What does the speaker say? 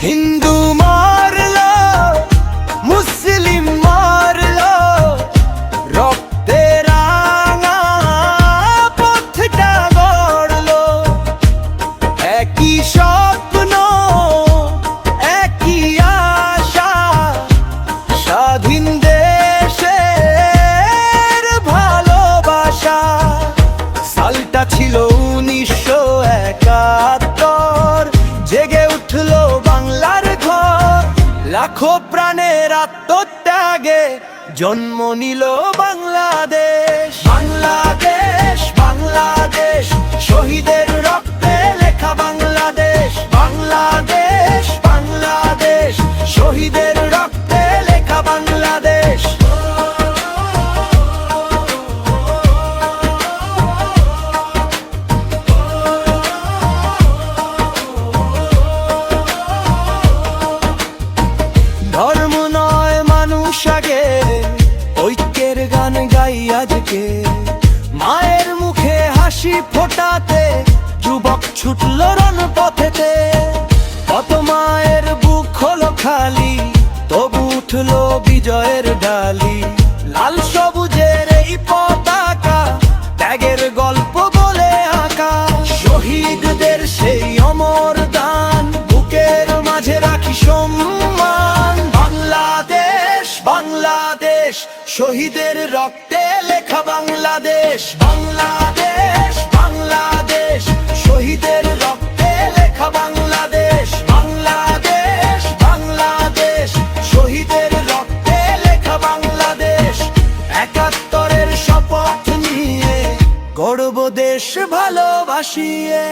হিন্দু মারলো, মুসলিম মারলো, রক্তে রাঙা পথটা গড়লো। একই স্বপ্ন, একই আশা, স্বাধীন দেশের ভালোবাসা। সালটা ছিল 1971, জেগে উঠলো বাংলার ঘর। লাখো প্রাণের আত্মত্যাগে জন্ম নিল বাংলাদেশ। বাংলাদেশ, বাংলাদেশ, শহীদের রক্তে লেখা বাংলাদেশ। বাংলাদেশ, বাংলাদেশ, শহীদের রক্তে লেখা বাংলাদেশ। ধর্ম নয় মানুষ আগে, ঐক্যের গান গাই আজকে। মায়ের মুখে হাসি ফোটাতে যুবক ছুটল রণপথেতে। কত মায়ের বুক হলো খালি, তবু উঠলো বিজয়ের ডালি। লাল সবুজের এই পতাকা ত্যাগের গল্প বলে আঁকা। শহীদদের সেই অমর দান বুকের মাঝে রাখি সম্মান। বাংলাদেশ, বাংলাদেশ, শহীদের রক্তে লেখা বাংলাদেশ। বাংলাদেশ, বাংলাদেশ, শহীদের রক্তে লেখা বাংলাদেশ। বাংলাদেশ, বাংলাদেশ, শহীদের রক্তে লেখা বাংলাদেশ। ৭১-এর শপথ নিয়ে গড়ব দেশ ভালোবাসিয়ে।